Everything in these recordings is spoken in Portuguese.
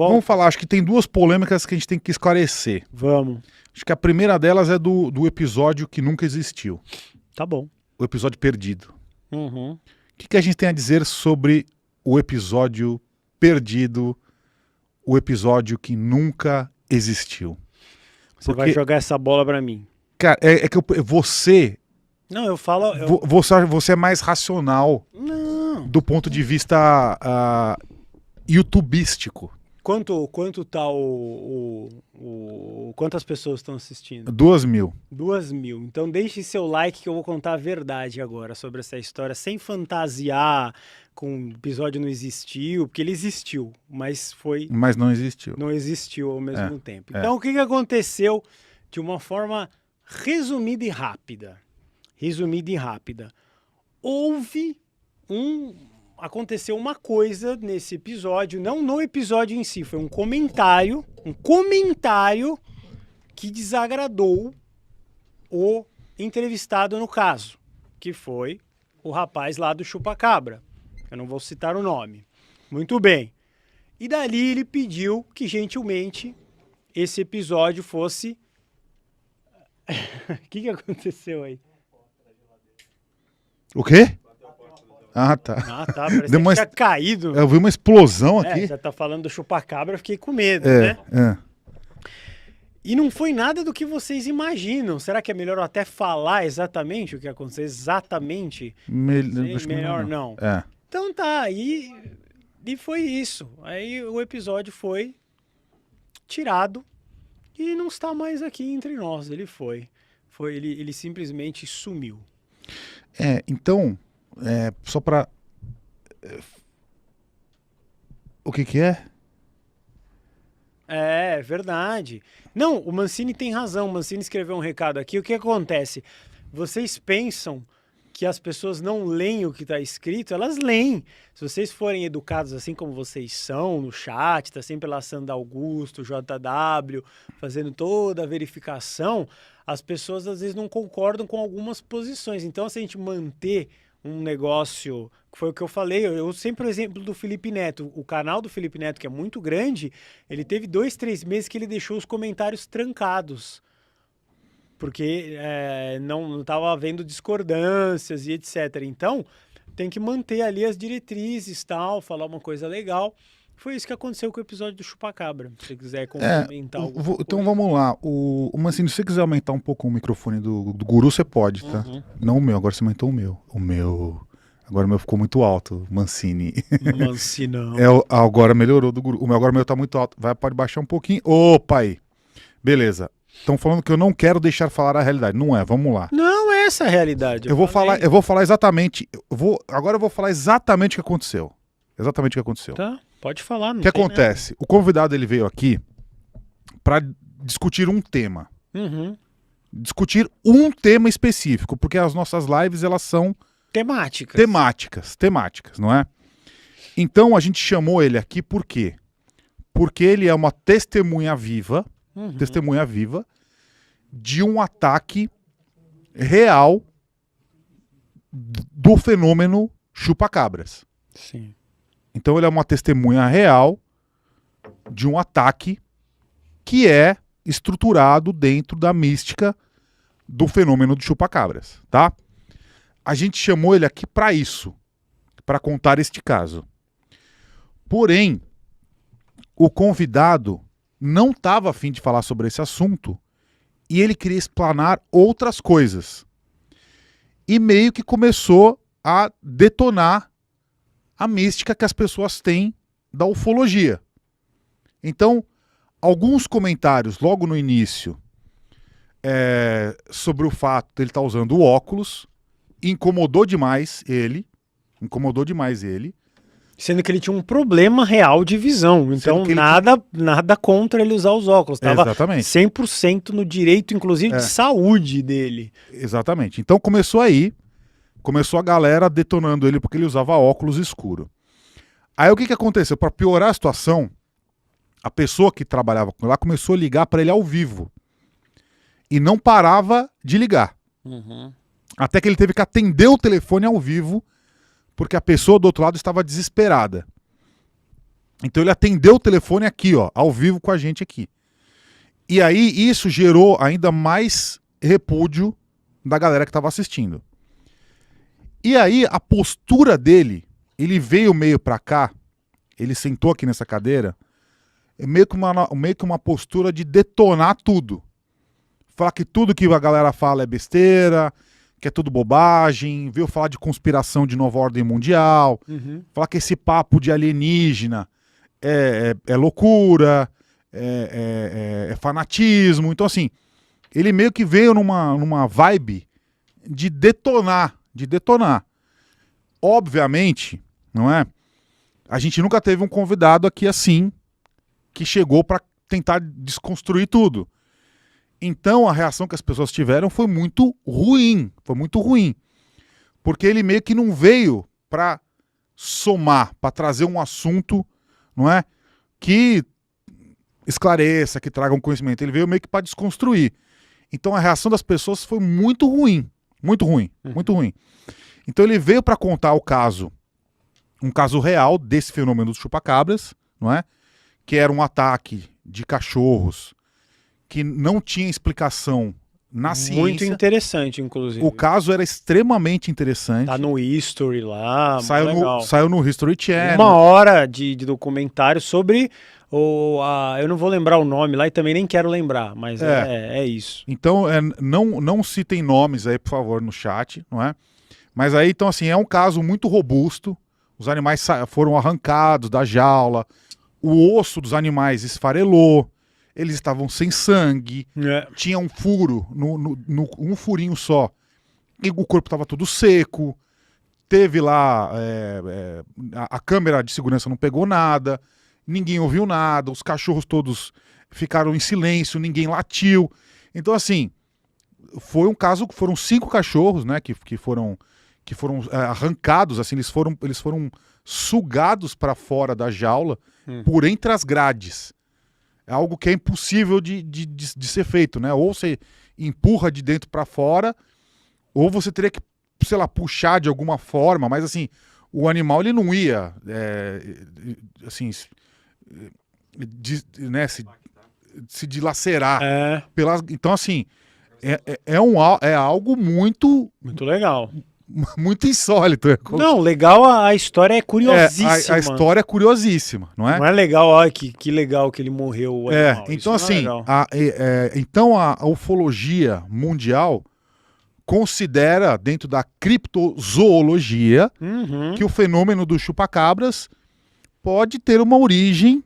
Vamos falar, acho que tem duas polêmicas que a gente tem que esclarecer. Vamos. Acho que a primeira delas é do episódio que nunca existiu. Tá bom. O episódio perdido. Uhum. O que a gente tem a dizer sobre o episódio perdido, o episódio que nunca existiu? Você vai jogar essa bola pra mim. Cara, você... Não, eu falo... Você é mais racional Não. do ponto de vista youtubístico. Quanto tá quantas pessoas estão assistindo? 2.000. 2.000. Então deixe seu like que eu vou contar a verdade agora sobre essa história, sem fantasiar com o episódio não existiu, porque ele existiu, mas foi... Mas não existiu. Não existiu ao mesmo tempo. Então o que aconteceu de uma forma resumida e rápida? Aconteceu uma coisa nesse episódio, não no episódio em si, foi um comentário que desagradou o entrevistado no caso, que foi o rapaz lá do Chupacabra. Eu não vou citar o nome. Muito bem. E dali ele pediu que gentilmente esse episódio fosse... O que aconteceu aí? O quê? Ah, tá. Parece que tinha caído. Eu vi uma explosão aqui. Você tá falando do Chupacabra, eu fiquei com medo, né? E não foi nada do que vocês imaginam. Será que é melhor eu até falar exatamente o que aconteceu? Exatamente? Melhor não. Então tá, e foi isso. Aí o episódio foi tirado e não está mais aqui entre nós. Ele ele simplesmente sumiu. Então... só pra... O que é? É verdade. Não, o Mancini tem razão. O Mancini escreveu um recado aqui. O que acontece? Vocês pensam que as pessoas não leem o que está escrito? Elas leem. Se vocês forem educados assim como vocês são, no chat, tá sempre lá Sandra Augusto, JW, fazendo toda a verificação, as pessoas às vezes não concordam com algumas posições. Então, se a gente manter um negócio, que foi o que eu falei, eu sempre o exemplo do Felipe Neto, o canal do Felipe Neto, que é muito grande, ele teve 2, 3 meses que ele deixou os comentários trancados, porque não estava havendo discordâncias e etc. Então, tem que manter ali as diretrizes, tal, falar uma coisa legal. Foi isso que aconteceu com o episódio do Chupacabra. Se você quiser complementar alguma coisa. Então vamos lá. O Mancini, se você quiser aumentar um pouco o microfone do Guru, você pode, tá? Não o meu, agora você aumentou o meu. Agora o meu ficou muito alto, Mancini. Mancinão. Agora melhorou do Guru. O meu tá muito alto. Pode baixar um pouquinho. Opa aí. Beleza. Estão falando que eu não quero deixar falar a realidade. Não é, vamos lá. Não é essa a realidade. Eu vou falar exatamente. Agora eu vou falar exatamente o que aconteceu. Exatamente o que aconteceu. Tá. Pode falar, não O que acontece? O convidado ele veio aqui para discutir um tema. Discutir um tema específico, porque as nossas lives elas são temáticas, não é? Então a gente chamou ele aqui por quê? Porque ele é uma testemunha viva de um ataque real do fenômeno chupacabras. Sim. Então ele é uma testemunha real de um ataque que é estruturado dentro da mística do fenômeno do chupacabras, tá? A gente chamou ele aqui para isso, para contar este caso. Porém, o convidado não estava a fim de falar sobre esse assunto e ele queria explanar outras coisas. E meio que começou a detonar a mística que as pessoas têm da ufologia. Então, alguns comentários logo no início sobre o fato de ele estar usando o óculos incomodou demais ele. Sendo que ele tinha um problema real de visão. Então, nada contra ele usar os óculos. Estava 100% no direito, inclusive, de saúde dele. Exatamente. Então, começou a galera detonando ele porque ele usava óculos escuro. Aí o que aconteceu? Para piorar a situação, a pessoa que trabalhava com ele lá começou a ligar para ele ao vivo. E não parava de ligar. Até que ele teve que atender o telefone ao vivo, porque a pessoa do outro lado estava desesperada. Então ele atendeu o telefone aqui, ó, ao vivo com a gente aqui. E aí isso gerou ainda mais repúdio da galera que estava assistindo. E aí a postura dele, ele veio meio pra cá, ele sentou aqui nessa cadeira, meio que uma postura de detonar tudo. Falar que tudo que a galera fala é besteira, que é tudo bobagem, veio falar de conspiração de nova ordem mundial, falar que esse papo de alienígena é loucura, é fanatismo. Então, assim, ele meio que veio numa vibe de detonar, Obviamente, não é? A gente nunca teve um convidado aqui assim, que chegou para tentar desconstruir tudo. Então, a reação que as pessoas tiveram foi muito ruim, porque ele meio que não veio para somar, para trazer um assunto, não é? Que esclareça, que traga um conhecimento. Ele veio meio que para desconstruir. Então a reação das pessoas foi muito ruim. Então ele veio para contar um caso real desse fenômeno dos chupacabras, não é? Que era um ataque de cachorros que não tinha explicação na ciência. Muito interessante, inclusive. O caso era extremamente interessante. Tá no History lá, saiu no History Channel. 1 hora de documentário sobre eu não vou lembrar o nome lá e também nem quero lembrar, mas é isso. Então, não citem nomes aí, por favor, no chat, não é? Mas aí, então, assim, é um caso muito robusto. Os animais foram arrancados da jaula, o osso dos animais esfarelou, eles estavam sem sangue, tinha um furo, um furinho só, e o corpo estava todo seco, teve lá, a câmera de segurança não pegou nada, ninguém ouviu nada, os cachorros todos ficaram em silêncio, ninguém latiu. Então, assim, foi um caso, foram 5 cachorros, né, que foram arrancados, assim, eles foram sugados para fora da jaula por entre as grades. É algo que é impossível de ser feito, né? Ou você empurra de dentro para fora, ou você teria que, sei lá, puxar de alguma forma, mas assim, o animal ele não ia assim, se dilacerar. Então, assim, é algo muito legal. Muito insólito. Não, legal, a história é curiosíssima. A história é curiosíssima, não é? Não é legal, que legal que ele morreu. Então assim, então a ufologia mundial considera, dentro da criptozoologia, que o fenômeno dos chupacabras pode ter uma origem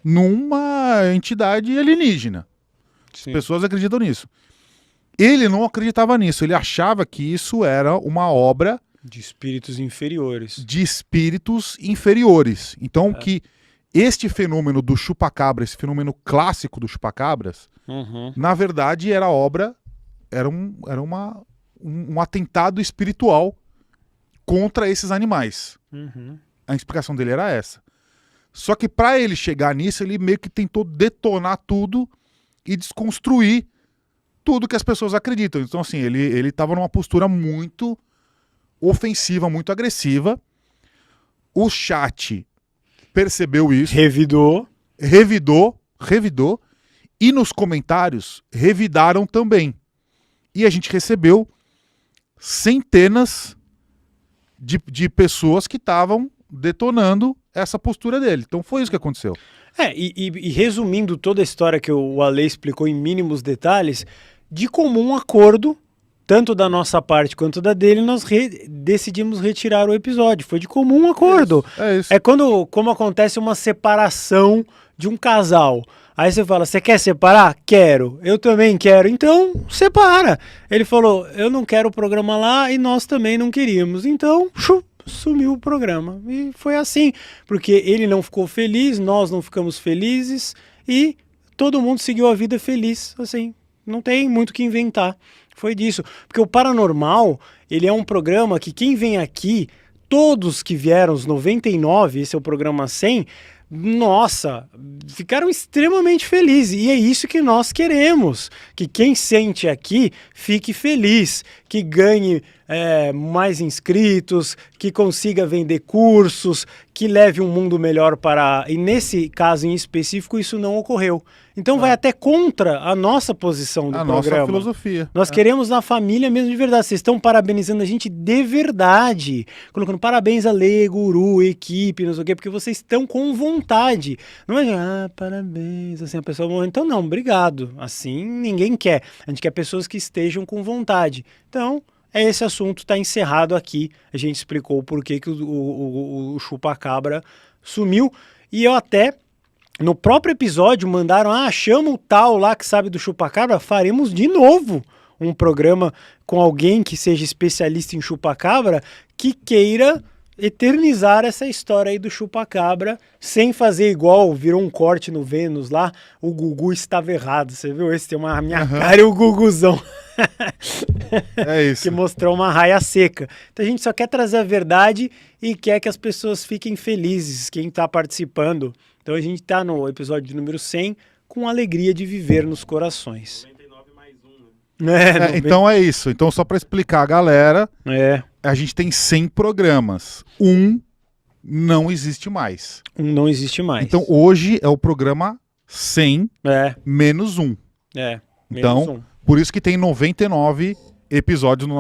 numa entidade alienígena. Sim. As pessoas acreditam nisso. Ele não acreditava nisso, ele achava que isso era uma obra de espíritos inferiores. Então que este fenômeno do chupacabra, esse fenômeno clássico dos chupacabras, na verdade era um atentado espiritual contra esses animais. A explicação dele era essa. Só que para ele chegar nisso, ele meio que tentou detonar tudo e desconstruir tudo que as pessoas acreditam. Então, assim, ele estava numa postura muito ofensiva, muito agressiva. O chat percebeu isso. Revidou. E nos comentários, revidaram também. E a gente recebeu centenas de pessoas que estavam detonando essa postura dele. Então foi isso que aconteceu. E resumindo toda a história que o Ale explicou em mínimos detalhes, de comum acordo, tanto da nossa parte quanto da dele, nós decidimos retirar o episódio. Foi de comum acordo. Isso. Como acontece uma separação de um casal. Aí você fala, você quer separar? Quero. Eu também quero. Então, separa. Ele falou, eu não quero o programa lá e nós também não queríamos. Então, sumiu o programa. E foi assim. Porque ele não ficou feliz, nós não ficamos felizes e todo mundo seguiu a vida feliz, assim. Não tem muito o que inventar. Foi disso. Porque o Paranormal, ele é um programa que quem vem aqui, todos que vieram, os 99, esse é o programa 100, nossa, ficaram extremamente felizes. E é isso que nós queremos. Que quem sente aqui fique feliz. Que ganhe mais inscritos, que consiga vender cursos, que leve um mundo melhor para... E nesse caso em específico, isso não ocorreu. Então vai até contra a nossa posição do A programa. nossa filosofia. Nós queremos na família mesmo de verdade. Vocês estão parabenizando a gente de verdade. Colocando parabéns a Lê, Guru, equipe, não sei o quê, porque vocês estão com vontade. Não é, parabéns, assim, a pessoa morre. Então não, obrigado. Assim ninguém quer. A gente quer pessoas que estejam com vontade. Então... Esse assunto está encerrado aqui. A gente explicou o porquê que o chupa-cabra sumiu. E eu até, no próprio episódio, mandaram, chama o tal lá que sabe do chupa-cabra, faremos de novo um programa com alguém que seja especialista em chupa-cabra, que queira eternizar essa história aí do chupa-cabra, sem fazer igual, virou um corte no Vênus lá, o Gugu estava errado, você viu? Esse tem uma minha cara e o Guguzão. É isso. Que mostrou uma raia seca. Então a gente só quer trazer a verdade e quer que as pessoas fiquem felizes, quem está participando. Então a gente está no episódio de número 100, com a alegria de viver nos corações. 99 mais 1, né? Então é isso. Então só para explicar a galera, É. a gente tem 100 programas. Um não existe mais. Um não existe mais. Então hoje é o programa 100 menos um. Menos Então, um. por isso que tem 99 episódios no